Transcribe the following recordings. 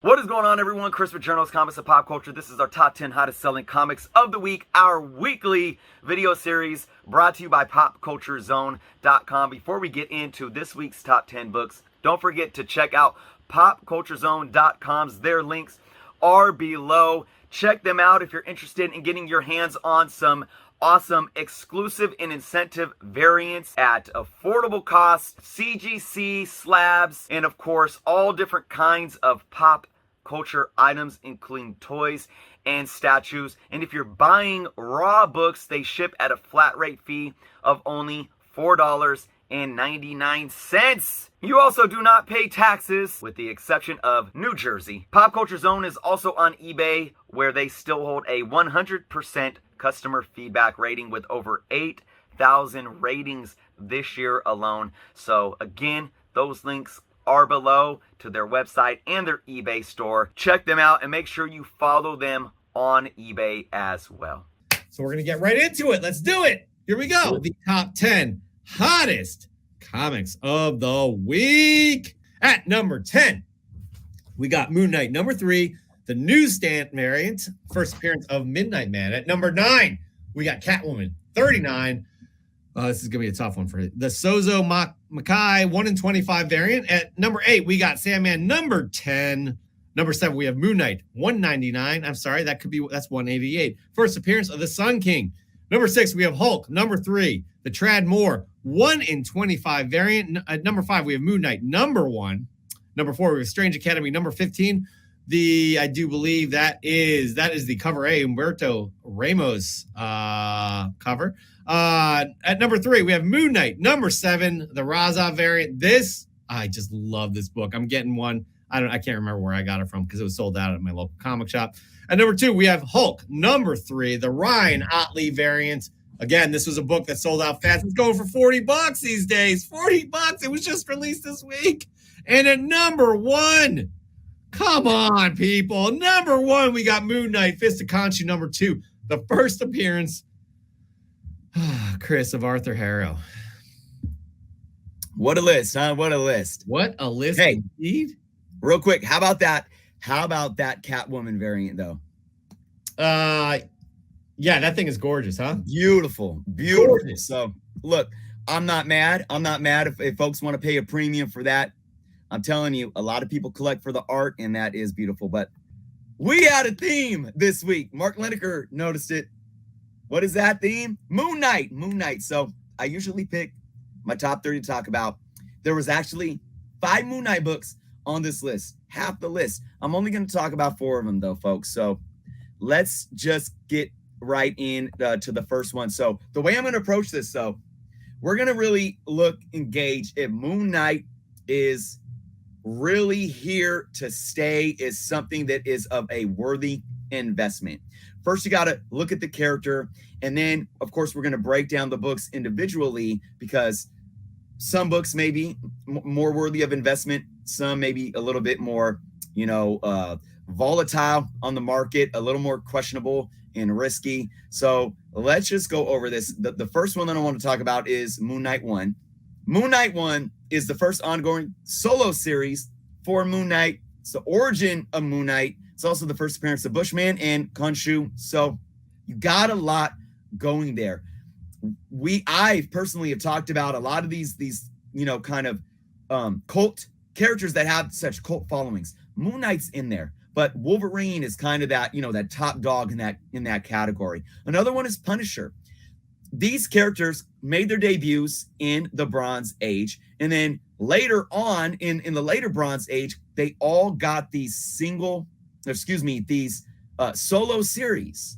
What is going on, everyone? Chris with Journals, Comics, and Pop Culture. This is our top 10 hottest selling comics of the week, our weekly video series brought to you by PopCultureZone.com. Before we get into this week's top 10 books, don't forget to check out PopCultureZone.com's. Their links are below. Check them out if you're interested in getting your hands on some awesome exclusive and incentive variants at affordable costs, CGC slabs, and of course all different kinds of pop culture items, including toys and statues. And if you're buying raw books, they ship at a flat rate fee of only $4.99. You also do not pay taxes, with the exception of New Jersey. Pop Culture Zone is also on eBay, where they still hold a 100% customer feedback rating with over 8,000 ratings this year alone. So again, those links are below to their website and their eBay store. Check them out and make sure you follow them on eBay as well. So we're going to get right into it. Let's do it. Here we go. The top 10 hottest comics of the week. At number 10, we got Moon Knight. Number 3, the newsstand variant, first appearance of Midnight Man. At number 9, we got Catwoman. 39. This is going to be a tough one for you. The Sozo Makai 1 in 25 variant. At number 8, we got Sandman. Number 10. Number 7, we have Moon Knight. 199. I'm sorry, that's 188. First appearance of the Sun King. Number 6, we have Hulk. Number 3, the Trad Moore. 1 in 25 variant. At number 5, we have Moon Knight. Number 1. Number 4, we have Strange Academy. Number 15, I do believe that is the cover A, Humberto Ramos cover. At number 3, we have Moon Knight. Number 7, the Raza variant. I just love this book. I'm getting one. I can't remember where I got it from because it was sold out at my local comic shop. At number 2, we have Hulk. Number 3, the Ryan Ottley variant. Again, this was a book that sold out fast. It's going for $40 these days. $40. It was just released this week. And at number 1, come on, people. Number 1, we got Moon Knight, Fist of Khonshu. Number 2, the first appearance, Chris, of Arthur Harrow. What a list, huh? What a list. What a list, hey, indeed. Real quick, how about that Catwoman variant, though? Yeah, that thing is gorgeous, huh? Beautiful. Gorgeous. So, look, I'm not mad. If folks want to pay a premium for that. I'm telling you, a lot of people collect for the art, and that is beautiful. But we had a theme this week. Mark Lineker noticed it. What is that theme? Moon Knight. So I usually pick my top 30 to talk about. There was actually 5 Moon Knight books on this list, half the list. I'm only going to talk about 4 of them, though, folks. So let's just get right in to the first one. So the way I'm going to approach this, though, we're going to really engage if Moon Knight is really here to stay, is something that is of a worthy investment. First, you got to look at the character, and then, of course, we're going to break down the books individually because some books may be more worthy of investment, some maybe a little bit more, volatile on the market, a little more questionable and risky. So let's just go over this. The first one that I want to talk about is Moon Knight 1. Moon Knight 1 is the first ongoing solo series for Moon Knight. It's the origin of Moon Knight. It's also the first appearance of Bushman and Khonshu. So you got a lot going there. I personally have talked about a lot of these cult characters that have such cult followings. Moon Knight's in there, but Wolverine is kind of that, that top dog in that category. Another one is Punisher. These characters made their debuts in the Bronze Age, and then later on in the later Bronze Age, they all got these solo series.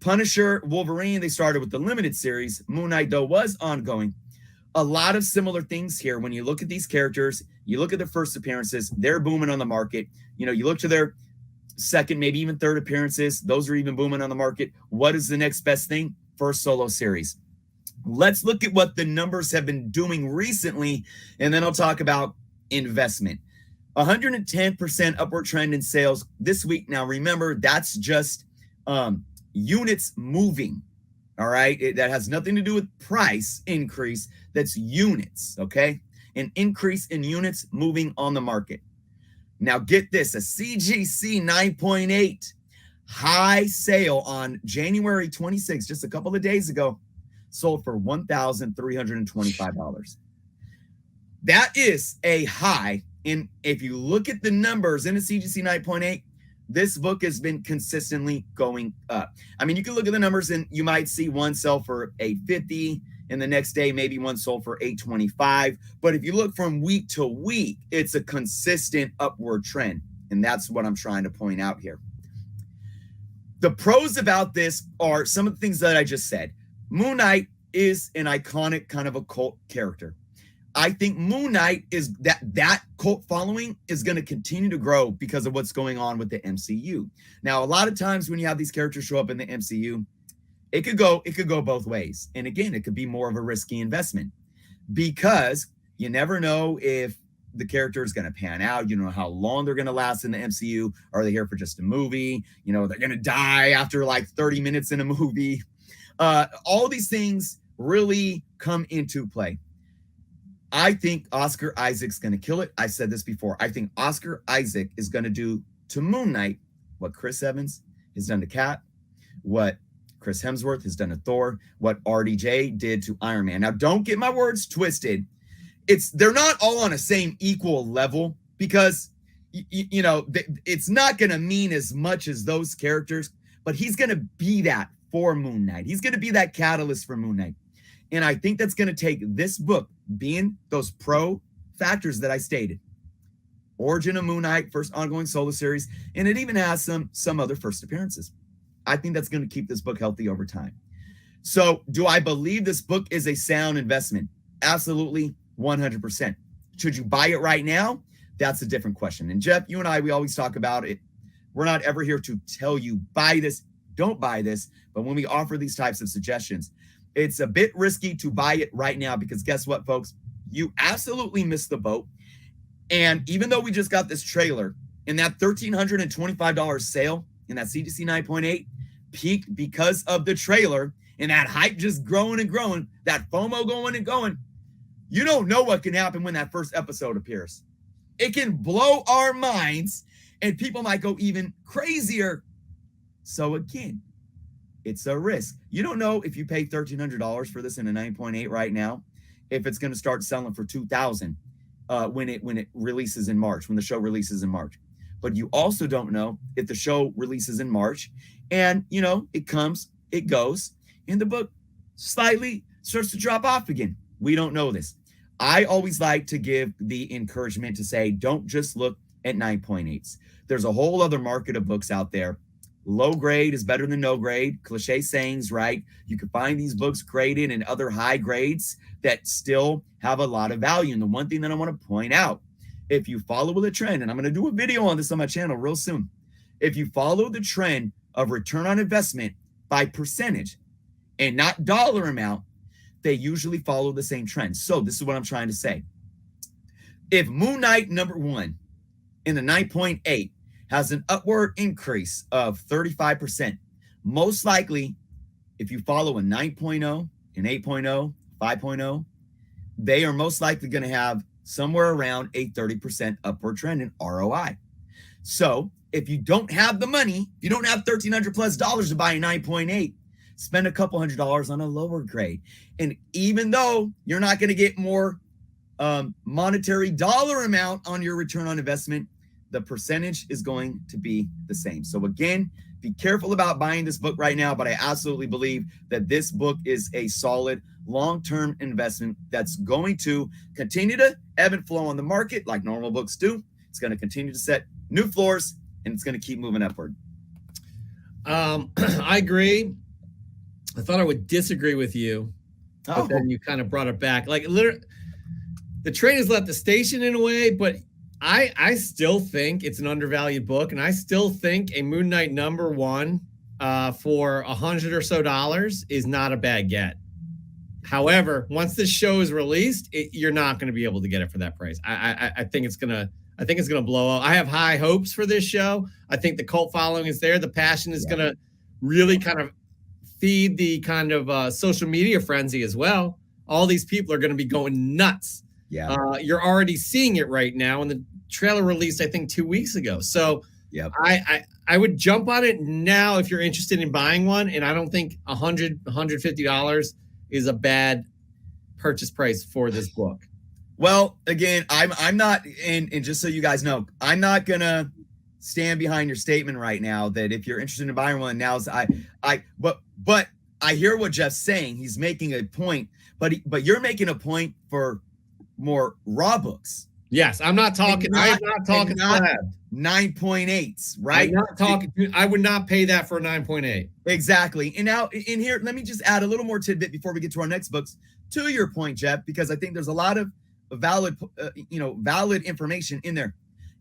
Punisher, Wolverine, they started with the limited series. Moon Knight, though, was ongoing. A lot of similar things here. When you look at these characters, you look at their first appearances, they're booming on the market. You look to their second, maybe even third appearances, those are even booming on the market. What is the next best thing? First solo series. Let's look at what the numbers have been doing recently, and then I'll talk about investment. 110% upward trend in sales this week. Now, remember, that's just units moving. All right. That has nothing to do with price increase. That's units. Okay. An increase in units moving on the market. Now get this, a CGC 9.8 high sale on January 26th, just a couple of days ago, sold for $1,325. That is a high. And if you look at the numbers in a CGC 9.8, this book has been consistently going up. I mean, you can look at the numbers and you might see one sell for $850, and the next day maybe one sold for $825. But if you look from week to week, it's a consistent upward trend. And that's what I'm trying to point out here. The pros about this are some of the things that I just said. Moon Knight is an iconic kind of a cult character. I think Moon Knight is that cult following is going to continue to grow because of what's going on with the MCU. Now, a lot of times when you have these characters show up in the MCU, it could go both ways. And again, it could be more of a risky investment because you never know if the character is going to pan out. You don't know how long they're going to last in the MCU. Are they here for just a movie? You know, they're going to die after like 30 minutes in a movie. All these things really come into play. I think Oscar Isaac's going to kill it. I said this before. I think Oscar Isaac is going to do to Moon Knight what Chris Evans has done to Cap, what Chris Hemsworth has done to Thor, what RDJ did to Iron Man. Now, don't get my words twisted. They're not all on a same equal level because, it's not going to mean as much as those characters, but he's going to be that for Moon Knight. He's going to be that catalyst for Moon Knight. And I think that's going to take this book being those pro factors that I stated. Origin of Moon Knight, first ongoing solo series, and it even has some other first appearances. I think that's going to keep this book healthy over time. So do I believe this book is a sound investment? Absolutely, 100%. Should you buy it right now? That's a different question. And Jeff, you and I, we always talk about it. We're not ever here to tell you buy this, don't buy this. But when we offer these types of suggestions, it's a bit risky to buy it right now because guess what, folks? You absolutely missed the boat. And even though we just got this trailer and that $1,325 sale in that CGC 9.8 peaked because of the trailer and that hype just growing and growing, that FOMO going and going, you don't know what can happen when that first episode appears. It can blow our minds and people might go even crazier. So again, it's a risk. You don't know if you pay $1,300 for this in a 9.8 right now, if it's going to start selling for $2,000 when it releases in March, when the show releases in March. But you also don't know if the show releases in March and, it comes, it goes, and the book slightly starts to drop off again. We don't know this. I always like to give the encouragement to say, don't just look at 9.8s. There's a whole other market of books out there. Low grade is better than no grade. Cliche sayings, right? You can find these books graded in other high grades that still have a lot of value. And the one thing that I want to point out, if you follow the trend, and I'm going to do a video on this on my channel real soon. If you follow the trend of return on investment by percentage and not dollar amount, they usually follow the same trend. So this is what I'm trying to say. If Moon Knight #1 in the 9.8 has an upward increase of 35%. Most likely, if you follow a 9.0, an 8.0, 5.0, they are most likely going to have somewhere around a 30% upward trend in ROI. So if you don't have the money, you don't have $1,300 plus to buy a 9.8, spend a couple $100s on a lower grade. And even though you're not going to get more monetary dollar amount on your return on investment, the percentage is going to be the same. So again, be careful about buying this book right now, but I absolutely believe that this book is a solid long-term investment that's going to continue to ebb and flow on the market like normal books do. It's going to continue to set new floors and it's going to keep moving upward. I agree. I thought I would disagree with you, but then you kind of brought it back. Like literally, the train has left the station in a way, but I still think it's an undervalued book, and I still think a Moon Knight #1 for $100 or so is not a bad get. However, once this show is released, you're not going to be able to get it for that price. I think it's gonna blow up. I have high hopes for this show. I think the cult following is there. The passion is gonna really kind of feed the kind of social media frenzy as well. All these people are going to be going nuts Yeah. You're already seeing it right now, and the trailer released, I think, 2 weeks ago. So Yep. I would jump on it now if you're interested in buying one, and I don't think $150 is a bad purchase price for this book. Well, again, I'm not, and just so you guys know, I'm not gonna stand behind your statement right now that if you're interested in buying one, but I hear what Jeff's saying. He's making a point, but you're making a point for more raw books. Yes, I'm not talking. I'm not talking 9.8s, right? I'm not talking. I would not pay that for a 9.8. Exactly. And now in here, let me just add a little more tidbit before we get to our next books. To your point, Jeff, because I think there's a lot of valid information in there.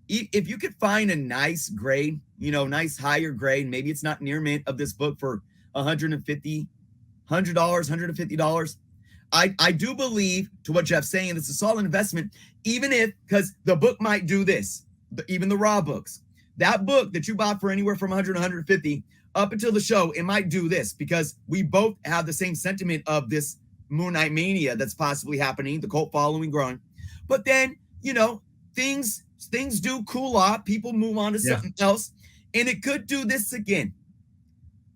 If you could find a nice grade, nice higher grade, maybe it's not near mint of this book for $150, $150. I do believe, to what Jeff's saying, it's a solid investment, even if, because the book might do this, even the raw books. That book that you bought for anywhere from 100 to 150 up until the show, it might do this because we both have the same sentiment of this Moon Knight mania that's possibly happening, the cult following growing. But then, things do cool off. People move on to something else, and it could do this again.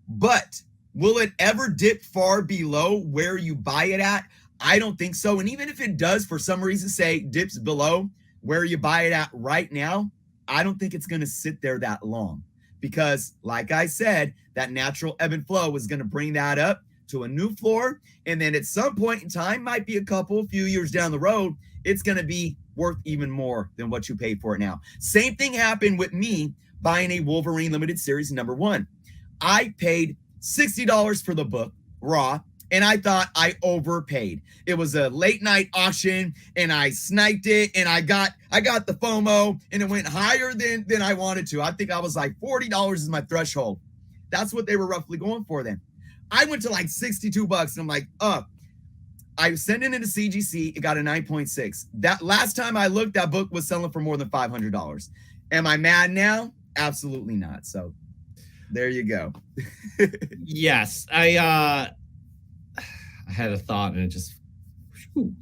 But will it ever dip far below where you buy it at? I don't think so. And even if it does, for some reason, say dips below where you buy it at right now, I don't think it's going to sit there that long. Because, like I said, that natural ebb and flow is going to bring that up to a new floor. And then at some point in time, might be a few years down the road, it's going to be worth even more than what you pay for it now. Same thing happened with me buying a Wolverine Limited Series #1. I paid $60 for the book, raw, and I thought I overpaid. It was a late night auction, and I sniped it, and I got the FOMO, and it went higher than I wanted to. I think I was like $40 is my threshold. That's what they were roughly going for then. I went to like $62, and I'm like, I sent it into CGC. It got a 9.6. That last time I looked, that book was selling for more than $500. Am I mad now? Absolutely not. So there you go. Yes, I had a thought and it just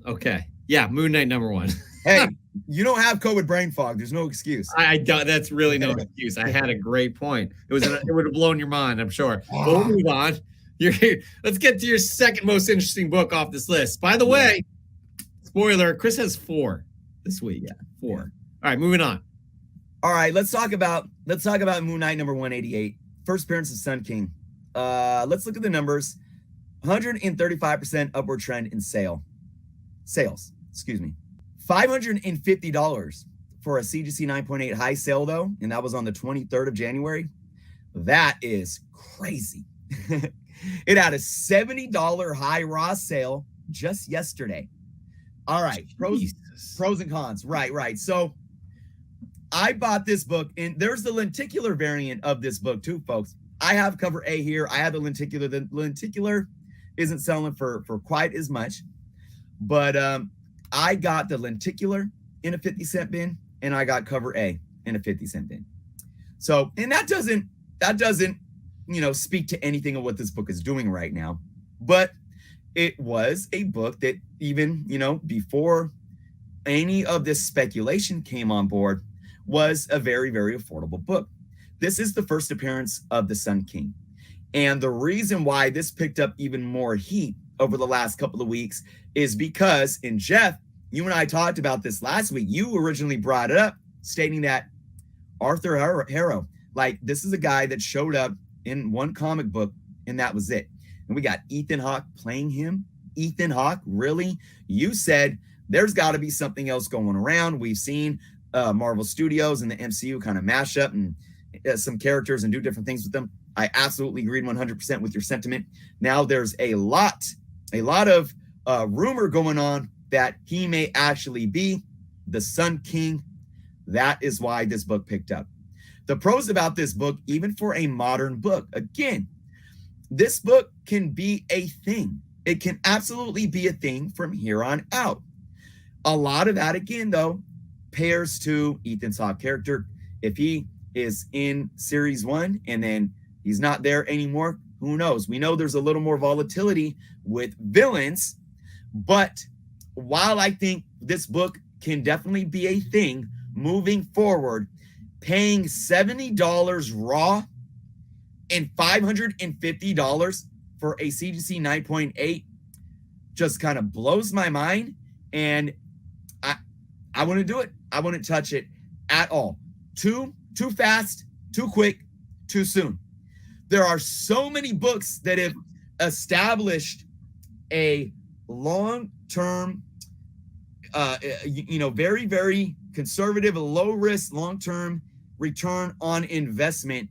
okay. Yeah, Moon Knight #1. Hey, you don't have COVID brain fog. There's no excuse. I don't. That's really no excuse. I had a great point. It would have blown your mind, I'm sure. But we'll move on. Let's get to your second most interesting book off this list. By the way, spoiler: Chris has 4 this week. Yeah, 4. All right, moving on. All right, let's talk about Moon Knight #188. First appearance of Sun King. Let's look at the numbers. 135% upward trend in sales. Excuse me. $550 for a CGC 9.8 high sale though, and that was on the 23rd of January. That is crazy. It had a $70 high raw sale just yesterday. All right, pros and cons. Right. So I bought this book, and there's the lenticular variant of this book too, folks. I have cover A here. I have the lenticular. The lenticular isn't selling for quite as much, but I got the lenticular in a 50-cent bin, and I got cover A in a 50-cent bin. So, and that doesn't speak to anything of what this book is doing right now, but it was a book that even, before any of this speculation came on board, was a very, very affordable book. This is the first appearance of the Sun King. And the reason why this picked up even more heat over the last couple of weeks is because, and Jeff, you and I talked about this last week. You originally brought it up, stating that Arthur Harrow, like, this is a guy that showed up in one comic book, and that was it. And we got Ethan Hawke playing him. Ethan Hawke, really? You said there's got to be something else going around. We've seen Marvel Studios and the MCU kind of mash up and some characters and do different things with them. I absolutely agreed 100% with your sentiment. Now there's a lot of rumor going on that he may actually be the Sun King. That is why this book picked up. The pros about this book, even for a modern book, again, this book can be a thing. It can absolutely be a thing from here on out. A lot of that, again, though, pairs to Ethan Hawke's character. If he is in series 1 and then he's not there anymore, who knows? We know there's a little more volatility with villains, but while I think this book can definitely be a thing moving forward. Paying $70 raw and $550 for a CGC 9.8 just kind of blows my mind. And I wouldn't do it. I wouldn't touch it at all. Too fast, too quick, too soon. There are so many books that have established a long-term, very, very conservative, low risk, long-term return on investment,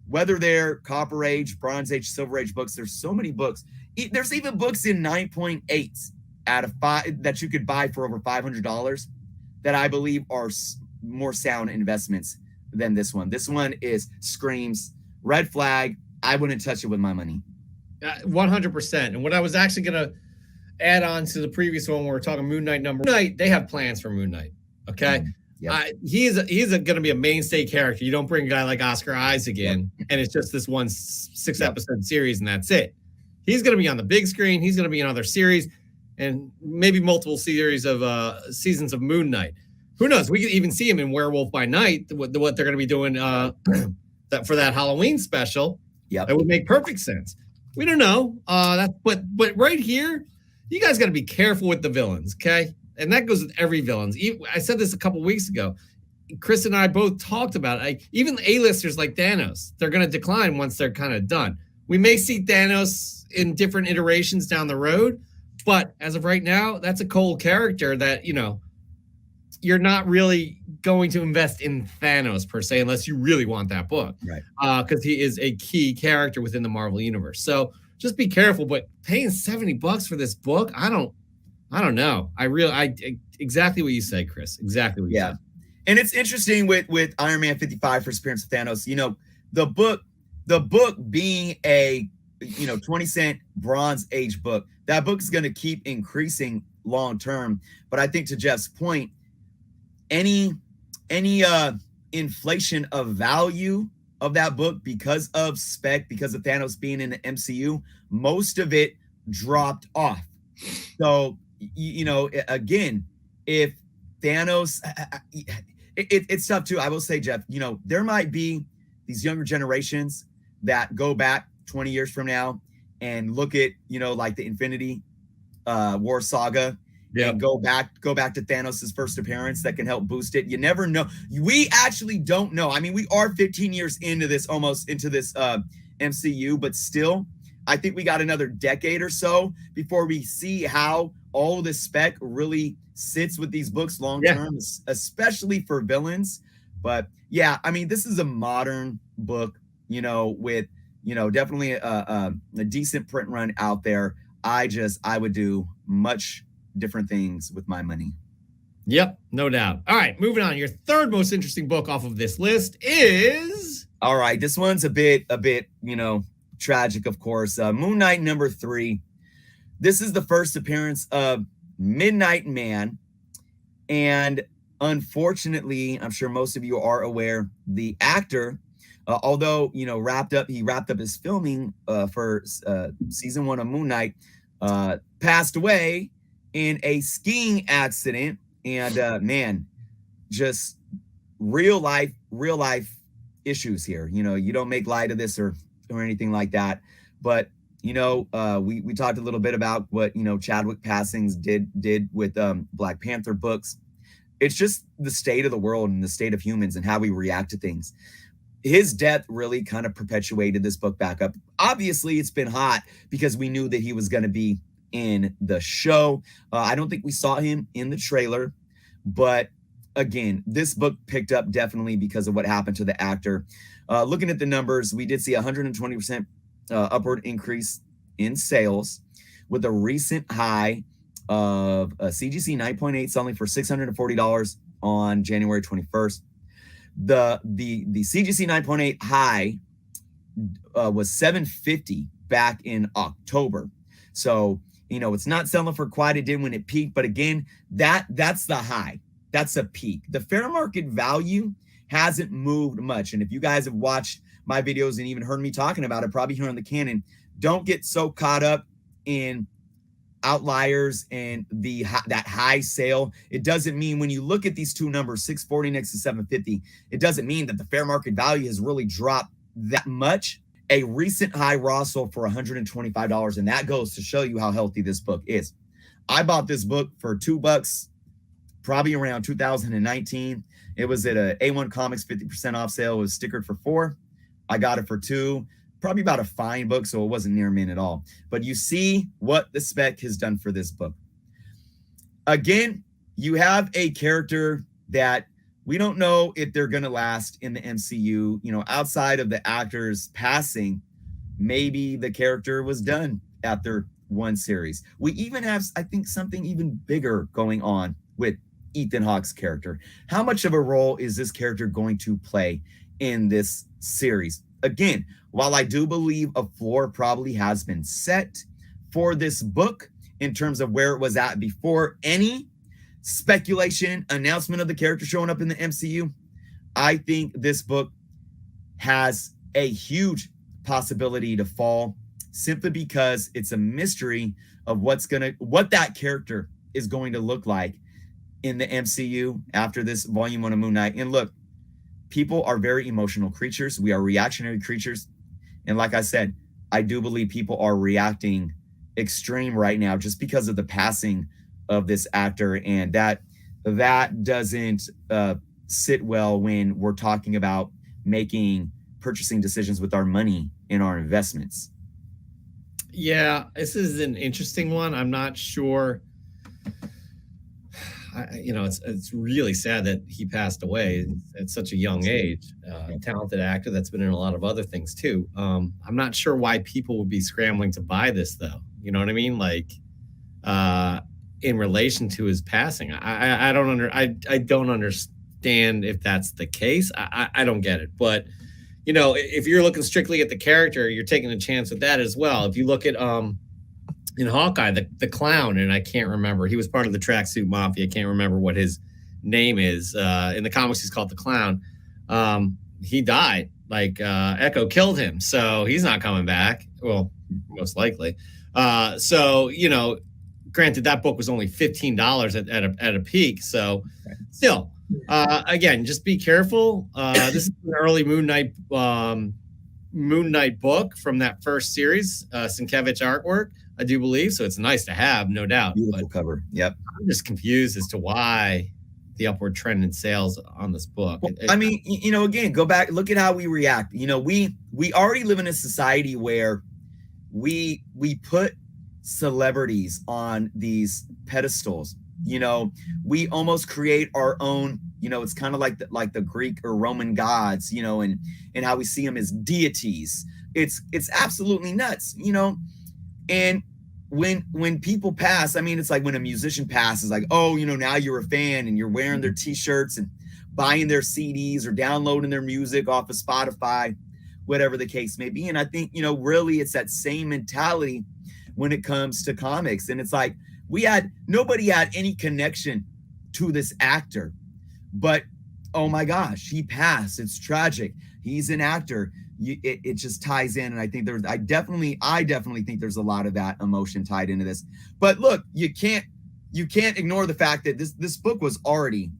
whether they're Copper Age, Bronze Age, Silver Age books. There's so many books. There's even books in 9.8s out of 5 that you could buy for over $500 that I believe are more sound investments than this one. This one screams red flag. I wouldn't touch it with my money. 100%. And what I was actually going to add on to the previous one, where we're talking Moon Knight Moon Knight, they have plans for Moon Knight. Okay. Yep. He's going to be a mainstay character. You don't bring a guy like Oscar Isaac in, and it's just this one 6 episode series and that's it. He's going to be on the big screen. He's going to be in other series and maybe multiple series of seasons of Moon Knight. Who knows? We could even see him in Werewolf by Night, what they're going to be doing that for that Halloween special. Yeah, that would make perfect sense. We don't know. But right here, you guys got to be careful with the villains, okay? And that goes with every villain. I said this a couple weeks ago. Chris and I both talked about it. Even the A-listers like Thanos, they're going to decline once they're kind of done. We may see Thanos in different iterations down the road, but as of right now, that's a cold character that, you're not really going to invest in Thanos per se, unless you really want that book. Right. Because he is a key character within the Marvel universe. So just be careful, but paying $70 for this book, I don't know. Exactly what you say, Chris. Exactly what you said. And it's interesting with Iron Man 55 for appearance of Thanos, the book being a 20-cent Bronze Age book, that book is going to keep increasing long term. But I think to Jeff's point, any inflation of value of that book because of spec, because of Thanos being in the MCU, most of it dropped off. So, again, if Thanos, it's tough too. I will say, Jeff, there might be these younger generations that go back 20 years from now and look at, like the Infinity War saga. Yeah. And go back to Thanos' first appearance that can help boost it. You never know. We actually don't know. I mean, we are 15 years into this MCU, but still, I think we got another decade or so before we see how all this spec really sits with these books long term, especially for villains. But yeah, I mean, this is a modern book, with definitely a decent print run out there. I would do much different things with my money. Yep, no doubt. All right, moving on. Your third most interesting book off of this list is... All right, this one's a bit, tragic, of course. Moon Knight number 3. This is the first appearance of Midnight Man. And unfortunately, I'm sure most of you are aware, the actor, although, he wrapped up his filming for season 1 of Moon Knight, passed away in a skiing accident. And just real life issues here. You don't make light of this or anything like that. But we talked a little bit about what Chadwick Passings did with Black Panther books. It's just the state of the world and the state of humans and how we react to things. His death really kind of perpetuated this book back up. Obviously, it's been hot because we knew that he was going to be in the show. I don't think we saw him in the trailer, but again, this book picked up definitely because of what happened to the actor. Looking at the numbers, we did see 120% upward increase in sales, with a recent high of a CGC 9.8 selling for $640 on January 21st. The CGC 9.8 high was $750 back in October. So, it's not selling for quite it did when it peaked. But again, that's the high. That's a peak. The fair market value hasn't moved much. And if you guys have watched my videos and even heard me talking about it, probably here on the Canon, don't get so caught up in outliers and that high sale. It doesn't mean when you look at these two numbers, 640 next to 750, it doesn't mean that the fair market value has really dropped that much. A recent high raw sold for $125, and that goes to show you how healthy this book is. I bought this book for $2, probably around 2019. It was at a A1 Comics 50% off sale. It was stickered for $4. I got it for $2. Probably about a fine book, so it wasn't near mint at all. But you see what the spec has done for this book. Again, you have a character that we don't know if they're going to last in the MCU. You know, outside of the actors passing, maybe the character was done after one series. We even have, I think, something even bigger going on with Ethan Hawke's character. How much of a role is this character going to play in this series? Again, while I do believe a floor probably has been set for this book in terms of where it was at before any speculation, announcement of the character showing up in the MCU, I think this book has a huge possibility to fall simply because it's a mystery of what that character is going to look like in the MCU after this volume 1 of Moon Knight. And look, people are very emotional creatures. We are reactionary creatures. And like I said, I do believe people are reacting extreme right now just because of the passing of this actor. And that doesn't sit well when we're talking about making purchasing decisions with our money and our investments. Yeah, this is an interesting one. I'm not sure. It's really sad that he passed away at such a young age. Talented actor that's been in a lot of other things too. I'm not sure why people would be scrambling to buy this though. You know what I mean? Like, in relation to his passing, I don't understand if that's the case. I don't get it. But you know, if you're looking strictly at the character, you're taking a chance with that as well. If you look at in Hawkeye, the clown, and I can't remember. He was part of the Tracksuit Mafia. I can't remember what his name is. In the comics, he's called the Clown. He died. Like Echo killed him, so he's not coming back. Well, most likely. So you know, granted, that book was only $15 at a peak. So still, again, just be careful. This is an early Moon Knight book from that first series, Sienkiewicz artwork, I do believe. So it's nice to have, no doubt. Beautiful cover. Yep. I'm just confused as to why the upward trend in sales on this book. Well, I mean, you know, again, go back, look at how we react. You know, we already live in a society where we put celebrities on these pedestals. You know, we almost create our own, you know, it's kind of like the Greek or Roman gods, you know, and how we see them as deities. It's absolutely nuts, you know. And when people pass, I mean, it's like when a musician passes, like, oh, you know, now you're a fan and you're wearing their t-shirts and buying their CDs or downloading their music off of Spotify, whatever the case may be. And I think, you know, really it's that same mentality when it comes to comics. And it's like, nobody had any connection to this actor, but oh my gosh, he passed. It's tragic. He's an actor. It just ties in. And I think I definitely think there's a lot of that emotion tied into this. But look, you can't ignore the fact that this book was already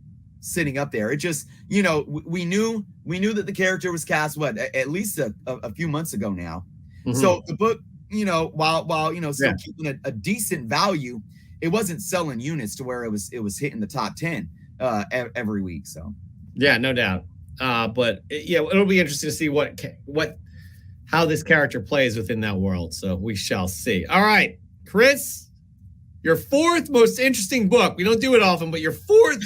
sitting up there. It just, you know, we knew that the character was cast, at least a few months ago now. Mm-hmm. So the book, you know, while you know, still keeping a decent value, it wasn't selling units to where it was hitting the top 10 every week. So yeah, no doubt. But it'll be interesting to see how this character plays within that world. So we shall see. All right, Chris, your fourth most interesting book. We don't do it often, but your fourth.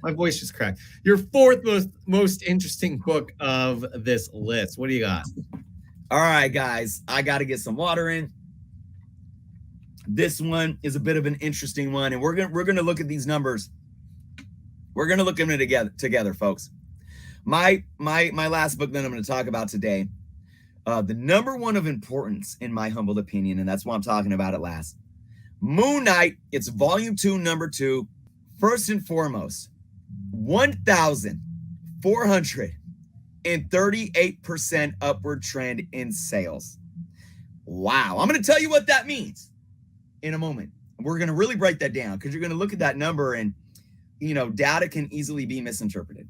My voice just cracked. Your fourth most interesting book of this list. What do you got? All right, guys, I got to get some water in. This one is a bit of an interesting one, and we're gonna look at these numbers. We're gonna look at them together, folks. My last book that I'm going to talk about today, the number one of importance in my humble opinion, and that's why I'm talking about it last. Moon Knight. It's volume 2, number 2. First and foremost, 1,438% upward trend in sales. Wow. I'm going to tell you what that means in a moment. we're going to really break that down because you're going to look at that number and, data can easily be misinterpreted.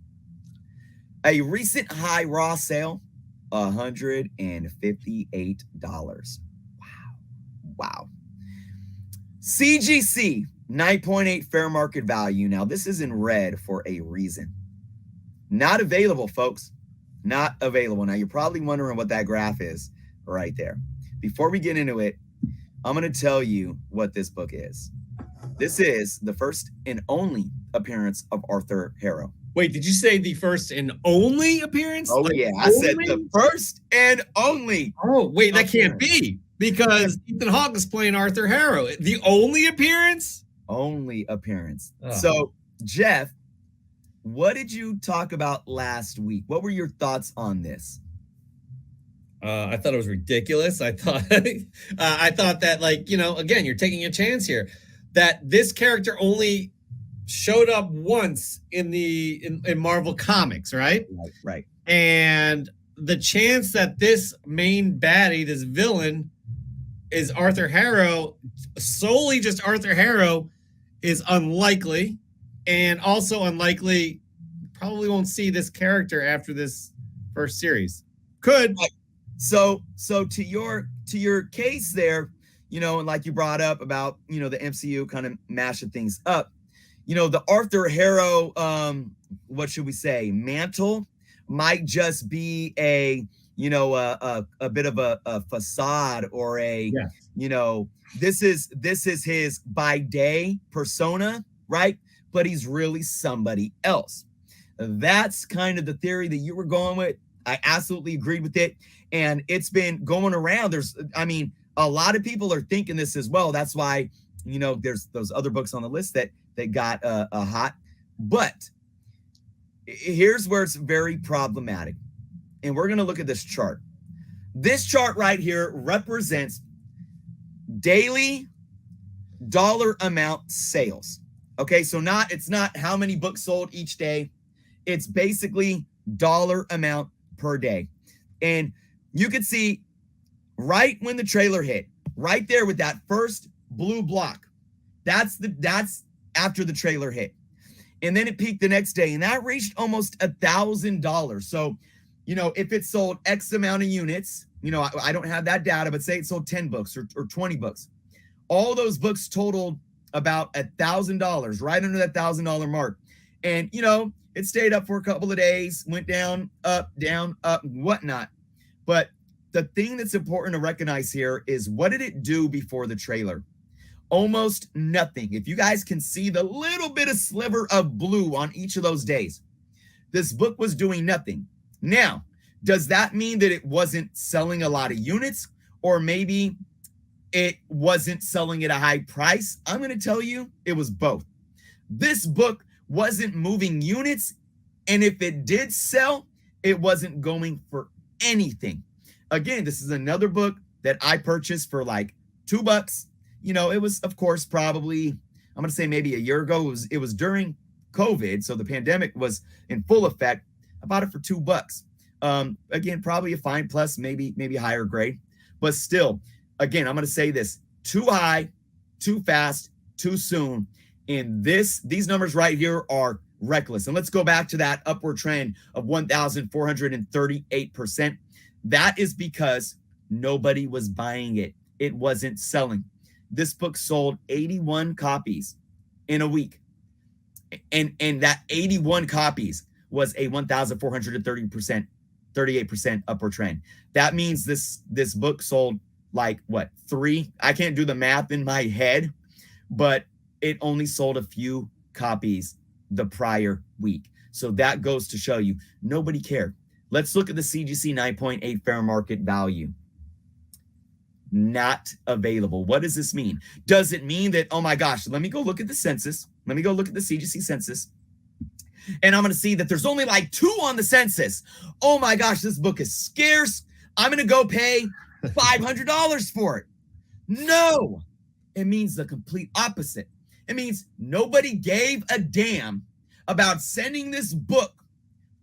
A recent high raw sale, $158. Wow. CGC, 9.8 fair market value. Now, this is in red for a reason. Not available, folks. Not available. Now, you're probably wondering what that graph is right there. Before we get into it, I'm going to tell you what this book is. This is the first and only appearance of Arthur Harrow. Wait, did you say the first and only appearance? Oh, yeah. I said the first and only. Oh, wait, that can't be because Ethan Hawke is playing Arthur Harrow. The only appearance? Only appearance. Oh. So, Jeff, what did you talk about last week? What were your thoughts on this? I thought it was ridiculous. I thought that, like, again, you're taking a chance here. That this character only showed up once in Marvel Comics, right? Right. And the chance that this main baddie, this villain, is Arthur Harrow, solely just Arthur Harrow, is unlikely. And also unlikely, probably won't see this character after this first series. Could. So to your case there, and like you brought up about, the MCU kind of mashing things up, the Arthur Harrow, what should we say, mantle might just be a bit of a facade or this is his by day persona, right? But he's really somebody else. That's kind of the theory that you were going with. I absolutely agreed with it. And it's been going around. A lot of people are thinking this as well. That's why, there's those other books on the list that got hot. But here's where it's very problematic. And we're going to look at this chart. This chart right here represents daily dollar amount sales. Okay, so it's not how many books sold each day. It's basically dollar amount per day. And you could see right when the trailer hit, right there with that first blue block, that's after the trailer hit. And then it peaked the next day, and that reached almost $1,000. So, if it sold X amount of units, I don't have that data, but say it sold 10 books or 20 books. All those books totaled about $1,000, right under that $1,000 mark. And, it stayed up for a couple of days, went down, up, whatnot. But the thing that's important to recognize here is, what did it do before the trailer? Almost nothing. If you guys can see the little bit of sliver of blue on each of those days, this book was doing nothing. Now, does that mean that it wasn't selling a lot of units, or maybe it wasn't selling at a high price? I'm going to tell you it was both. This book wasn't moving units, and if it did sell, it wasn't going for anything. Again, this is another book that I purchased for like $2. It was, of course, probably, I'm going to say maybe a year ago. It was during COVID, so the pandemic was in full effect. I bought it for $2. Again, probably a fine plus, maybe higher grade, but still, again, I'm going to say this: too high, too fast, too soon. And these numbers right here are reckless. And let's go back to that upward trend of 1,438%. That is because nobody was buying it. It wasn't selling. This book sold 81 copies in a week. And that 81 copies was a 1,438% upward trend. That means this book sold like what, 3? I can't do the math in my head, but it only sold a few copies the prior week. So that goes to show you nobody cared. Let's look at the CGC 9.8 fair market value. Not available. What does this mean? Does it mean that, oh my gosh, let me go look at the census. Let me go look at the CGC census. And I'm going to see that there's only like 2 on the census. Oh my gosh, this book is scarce. I'm going to go pay $500 for it. No, it means the complete opposite. It means nobody gave a damn about sending this book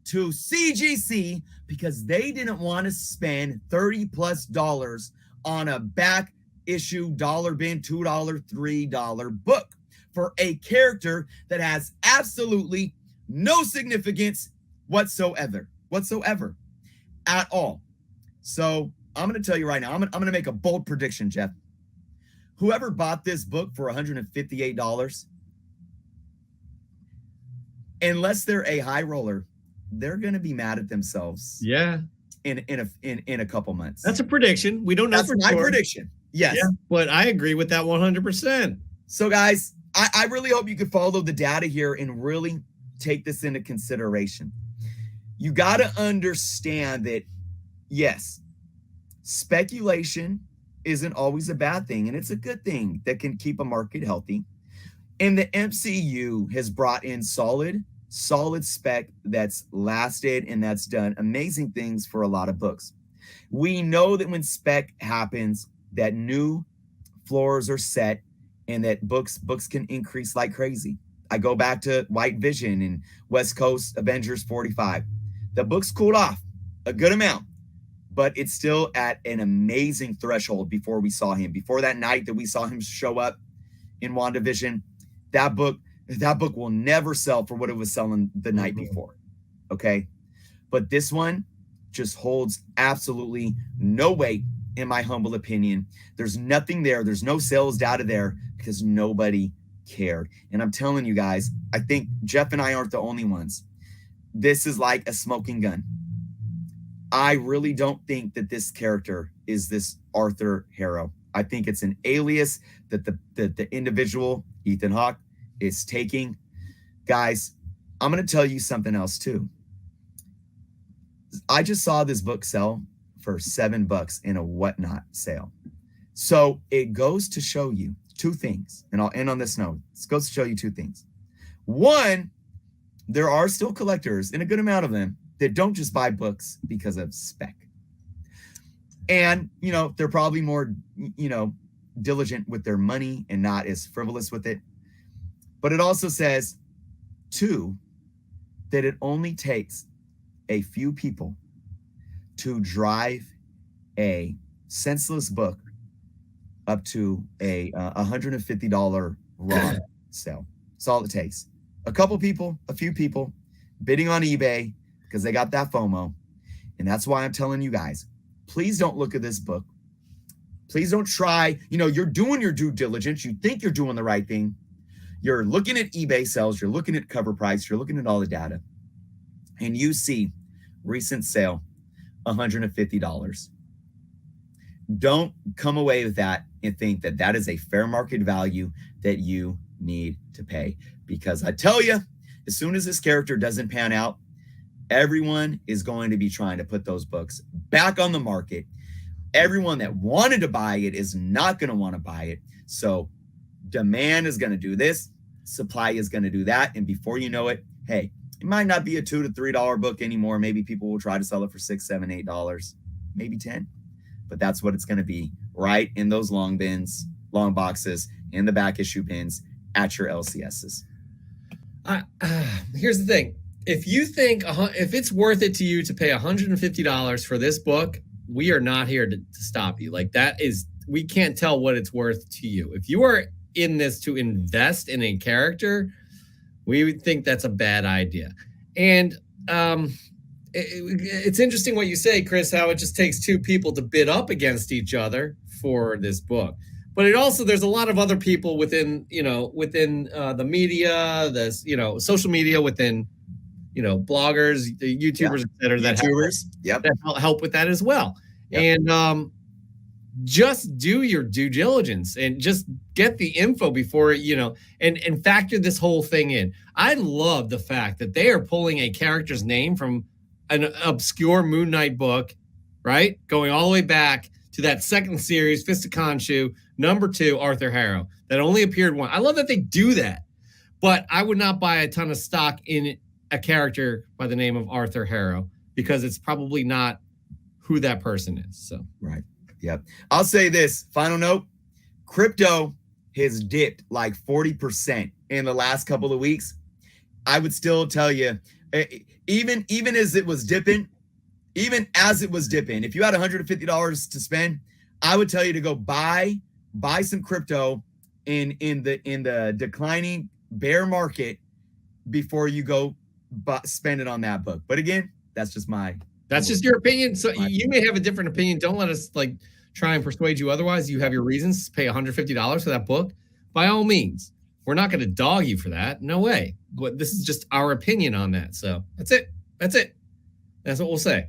to CGC because they didn't want to spend $30+ on a back issue dollar bin, $2, $3 book for a character that has absolutely no significance whatsoever at all. So I'm going to tell you right now, I'm going to make a bold prediction, Jeff. Whoever bought this book for $158, unless they're a high roller, they're going to be mad at themselves. Yeah. In a couple months. That's a prediction. We don't know. That's for my sure. prediction. Yes. Yeah, but I agree with that 100%. So guys, I really hope you can follow the data here and really take this into consideration. You got to understand that, yes, speculation isn't always a bad thing, and it's a good thing that can keep a market healthy. And the MCU has brought in solid spec that's lasted and that's done amazing things for a lot of books. We know that when spec happens, that new floors are set and that books can increase like crazy. I go back to White Vision and West Coast Avengers 45. The books cooled off a good amount, but it's still at an amazing threshold before we saw him. Before that night that we saw him show up in WandaVision, that book will never sell for what it was selling the night before. Okay. But this one just holds absolutely no weight, in my humble opinion. There's nothing there. There's no sales data there because nobody cared. And I'm telling you guys, I think Jeff and I aren't the only ones. This is like a smoking gun. I really don't think that this character is this Arthur Harrow. I think it's an alias that the individual, Ethan Hawke, is taking. Guys, I'm going to tell you something else too. I just saw this book sell for $7 in a whatnot sale. So it goes to show you two things, and I'll end on this note. It goes to show you two things. One, there are still collectors, and a good amount of them, that don't just buy books because of spec. And, they're probably more, diligent with their money and not as frivolous with it. But it also says, two, that it only takes a few people to drive a senseless book up to a $150 raw sale. That's all it takes. A few people bidding on eBay because they got that FOMO. And that's why I'm telling you guys, please don't look at this book. Please don't try. You're doing your due diligence. You think you're doing the right thing. You're looking at eBay sales. You're looking at cover price. You're looking at all the data. And you see recent sale, $150. Don't come away with that and think that that is a fair market value that you need to pay. Because I tell you, as soon as this character doesn't pan out, everyone is going to be trying to put those books back on the market. Everyone that wanted to buy it is not going to want to buy it. So demand is going to do this. Supply is going to do that. And before you know it, hey, it might not be a $2 to $3 book anymore. Maybe people will try to sell it for $6, $7, $8, maybe 10. But that's what it's going to be, right in those long bins, long boxes, in the back issue bins at your LCSs. Here's the thing. If you think if it's worth it to you to pay $150 for this book, we are not here to stop you. Like we can't tell what it's worth to you. If you are in this to invest in a character, we would think that's a bad idea. And it's interesting what you say, Chris, how it just takes two people to bid up against each other for this book. But there's a lot of other people within the media, social media, within, bloggers, the YouTubers, et cetera, that help with that as well. Yep. And just do your due diligence and just get the info before, and factor this whole thing in. I love the fact that they are pulling a character's name from an obscure Moon Knight book, right? Going all the way back to that second series, Fist of Khonshu, number 2, Arthur Harrow, that only appeared once. I love that they do that, but I would not buy a ton of stock in a character by the name of Arthur Harrow because it's probably not who that person is. So, right. Yep. I'll say this, final note, crypto has dipped like 40% in the last couple of weeks. I would still tell you, even as it was dipping, if you had $150 to spend, I would tell you to go buy buy some crypto in the declining bear market before you go spend it on that book. But again, that's just your opinion. So you may have a different opinion. Don't let us like try and persuade you otherwise. You have your reasons to pay $150 for that book. By all means, we're not going to dog you for that. No way. But this is just our opinion on that. So that's it. That's what we'll say.